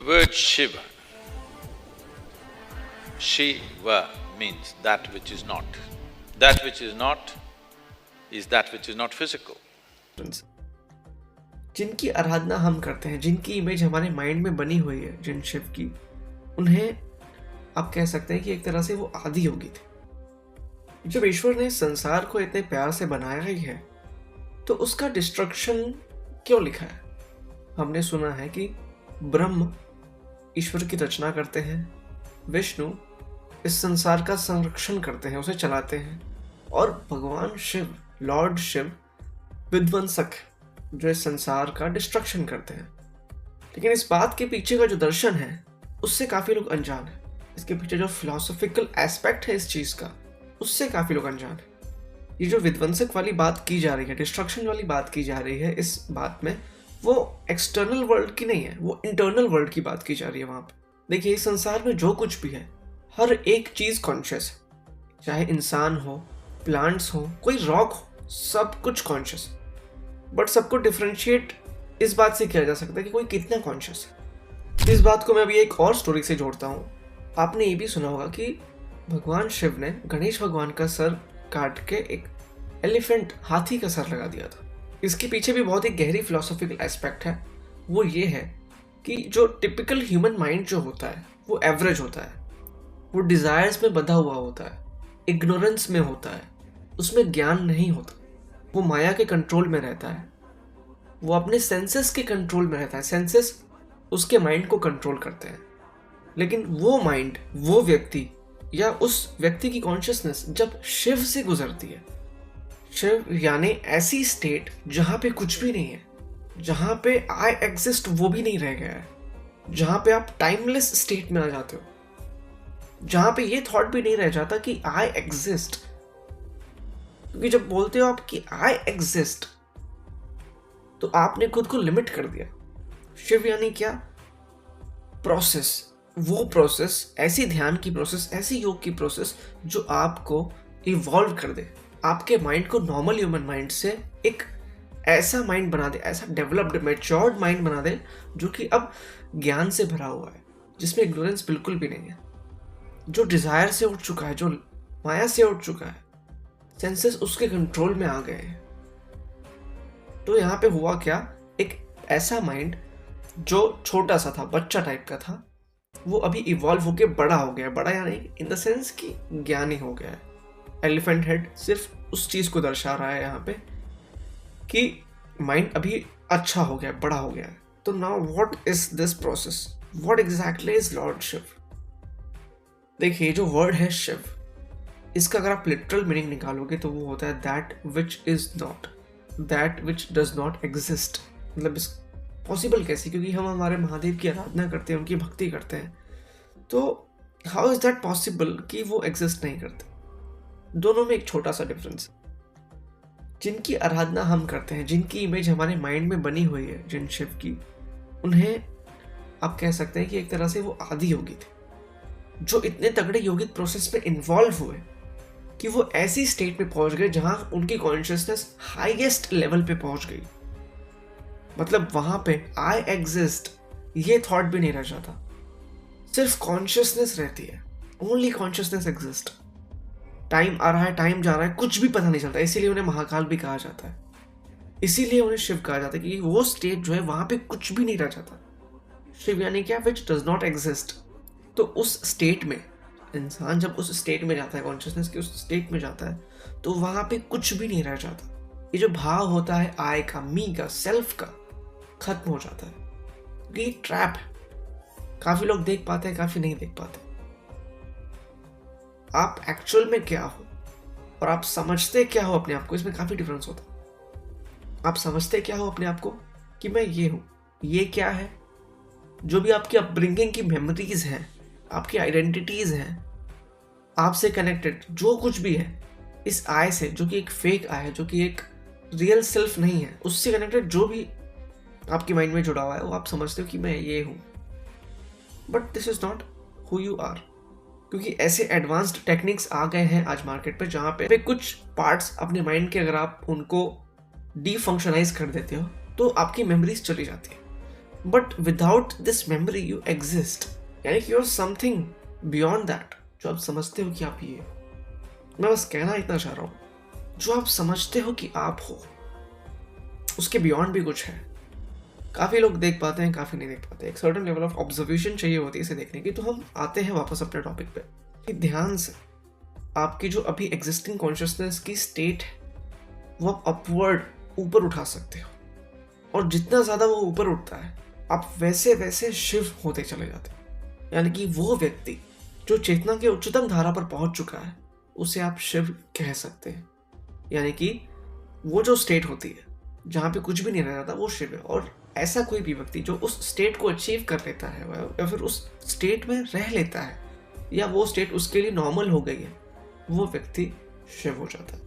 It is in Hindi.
Word Shiva. Shiva means that which is not. That which is not is that which is not physical. जिनकी आराधना हम करते हैं, जिनकी इमेज हमारे माइंड में बनी हुई है, जिन शिव की, उन्हें आप कह सकते हैं कि एक तरह से वो आदि योगी थे। जब ईश्वर ने संसार को इतने प्यार से बनाया ही है तो उसका डिस्ट्रक्शन क्यों लिखा है? हमने सुना है कि ब्रह्म ईश्वर की रचना करते हैं, विष्णु इस संसार का संरक्षण करते हैं, उसे चलाते हैं, और भगवान शिव, लॉर्ड शिव विध्वंसक जो इस संसार का डिस्ट्रक्शन करते हैं। लेकिन इस बात के पीछे का जो दर्शन है उससे काफ़ी लोग अनजान हैं। इसके पीछे जो फिलोसॉफिकल एस्पेक्ट है इस चीज़ का, उससे काफ़ी लोग अनजान हैं। ये जो विध्वंसक वाली बात की जा रही है, डिस्ट्रक्शन वाली बात की जा रही है इस बात में, वो एक्सटर्नल वर्ल्ड की नहीं है, वो इंटरनल वर्ल्ड की बात की जा रही है वहाँ पे। देखिए, इस संसार में जो कुछ भी है, हर एक चीज़ कॉन्शियस है। चाहे इंसान हो, प्लांट्स हो, कोई रॉक हो, सब कुछ कॉन्शियस है। बट सबको डिफ्रेंशिएट इस बात से किया जा सकता है कि कोई कितना कॉन्शियस है। इस बात को मैं अभी एक और स्टोरी से जोड़ता हूँ। आपने ये भी सुना होगा कि भगवान शिव ने गणेश भगवान का सर काट के एक एलिफेंट, हाथी का सर लगा दिया था। इसके पीछे भी बहुत ही गहरी फिलोसॉफिकल एस्पेक्ट है। वो ये है कि जो टिपिकल ह्यूमन माइंड जो होता है वो एवरेज होता है, वो डिज़ायर्स में बंधा हुआ होता है, इग्नोरेंस में होता है, उसमें ज्ञान नहीं होता, वो माया के कंट्रोल में रहता है, वो अपने सेंसेस के कंट्रोल में रहता है। सेंसेस उसके माइंड को कंट्रोल करते हैं। लेकिन वो माइंड, वो व्यक्ति या उस व्यक्ति की कॉन्शियसनेस जब शिव से गुजरती है, शिव यानी ऐसी स्टेट जहाँ पे कुछ भी नहीं है, जहाँ पे आई एग्जिस्ट वो भी नहीं रह गया है, जहाँ पे आप टाइमलेस स्टेट में आ जाते हो, जहाँ पे ये थॉट भी नहीं रह जाता कि आई एग्जिस्ट। क्योंकि जब बोलते हो आप कि आई एग्जिस्ट तो आपने खुद को लिमिट कर दिया। शिव यानी क्या? प्रोसेस, वो प्रोसेस, ऐसी ध्यान की प्रोसेस, ऐसी योग की प्रोसेस जो आपको इवॉल्व कर दे, आपके माइंड को नॉर्मल ह्यूमन माइंड से एक ऐसा माइंड बना दे, ऐसा डेवलप्ड मैच्योर्ड माइंड बना दे जो कि अब ज्ञान से भरा हुआ है, जिसमें इग्नोरेंस बिल्कुल भी नहीं है, जो डिज़ायर से उठ चुका है, जो माया से उठ चुका है, सेंसेस उसके कंट्रोल में आ गए हैं। तो यहाँ पे हुआ क्या, एक ऐसा माइंड जो छोटा सा था, बच्चा टाइप का था, वो अभी इवॉल्व होके बड़ा हो गया। बड़ा यानी इन द सेंस कि ज्ञानी हो गया है। एलिफेंट हेड सिर्फ उस चीज़ को दर्शा रहा है यहाँ पे कि माइंड अभी अच्छा हो गया, बड़ा हो गया है। तो now what is this process, what exactly is Lord Shiva? देखिए, जो वर्ड है शिव, इसका अगर आप लिटरल मीनिंग निकालोगे तो वो होता है that which is not, that which does not exist. मतलब इस पॉसिबल कैसे? क्योंकि हम हमारे महादेव की आराधना करते हैं, उनकी भक्ति करते हैं, तो हाउ इज दैट पॉसिबल कि वो एग्जिस्ट नहीं करते? दोनों में एक छोटा सा डिफरेंस। जिनकी आराधना हम करते हैं, जिनकी इमेज हमारे माइंड में बनी हुई है, जिन शिव की, उन्हें आप कह सकते हैं कि एक तरह से वो आदि योगी थे, जो इतने तगड़े योगिक प्रोसेस में इन्वॉल्व हुए कि वो ऐसी स्टेट में पहुंच गए जहां उनकी कॉन्शियसनेस हाईएस्ट लेवल पे पहुंच गई। मतलब वहां पे आई एग्जिस्ट ये थॉट भी नहीं रह जाता, सिर्फ कॉन्शियसनेस रहती है, ओनली कॉन्शियसनेस एग्जिस्ट। टाइम आ रहा है, टाइम जा रहा है, कुछ भी पता नहीं चलता। इसीलिए उन्हें महाकाल भी कहा जाता है, इसीलिए उन्हें शिव कहा जाता है कि वो स्टेट जो है वहां पे कुछ भी नहीं रह जाता। शिव यानी क्या? Which does not exist. तो उस स्टेट में इंसान जब उस स्टेट में जाता है, कॉन्शियसनेस के उस स्टेट में जाता है, तो वहां पे कुछ भी नहीं रह जाता। ये जो भाव होता है आई का, मी का, सेल्फ का, खत्म हो जाता है। ये ट्रैप है, काफी लोग देख पाते हैं, काफी नहीं देख पाते। आप एक्चुअल में क्या हो और आप समझते क्या हो अपने आप को, इसमें काफी डिफरेंस होता है। आप समझते क्या हो अपने आप को कि मैं ये हूं, ये क्या है? जो भी आपकी अपब्रिंगिंग की मेमोरीज हैं, आपकी आइडेंटिटीज हैं, आपसे कनेक्टेड जो कुछ भी है, इस आई से, जो कि एक फेक आई है, जो कि एक रियल सेल्फ नहीं है, उससे कनेक्टेड जो भी आपकी माइंड में जुड़ा हुआ है, वो आप समझते हो कि मैं ये हूं। But this is not who you are. क्योंकि ऐसे एडवांस्ड टेक्निक्स आ गए हैं आज मार्केट पे, जहाँ पे कुछ पार्ट्स अपने माइंड के अगर आप उनको डीफंक्शनाइज कर देते हो तो आपकी मेमोरीज चली जाती है। But without this memory you exist, यानी कि you're समथिंग बियॉन्ड दैट, जो आप समझते हो कि आप ये। मैं बस कहना इतना चाह रहा हूँ, जो आप समझते हो कि आप हो, उसके बियॉन्ड भी कुछ है। काफ़ी लोग देख पाते हैं, काफ़ी नहीं देख पाते। एक सर्टेन लेवल ऑफ ऑब्जर्वेशन चाहिए होती है इसे देखने की। तो हम आते हैं वापस अपने टॉपिक पे कि ध्यान से आपकी जो अभी एग्जिस्टिंग कॉन्शियसनेस की स्टेट है वो आप अपवर्ड ऊपर उठा सकते हो, और जितना ज़्यादा वो ऊपर उठता है आप वैसे वैसे शिव होते चले जाते हो। यानी कि वो व्यक्ति जो चेतना के उच्चतम धारा पर पहुंच चुका है उसे आप शिव कह सकते हैं। यानी कि वो जो स्टेट होती है जहाँ पे कुछ भी नहीं रह जाता वो शिव है। और ऐसा कोई भी व्यक्ति जो उस स्टेट को अचीव कर लेता है या फिर उस स्टेट में रह लेता है, या वो स्टेट उसके लिए नॉर्मल हो गई है, वो व्यक्ति शिव हो जाता है।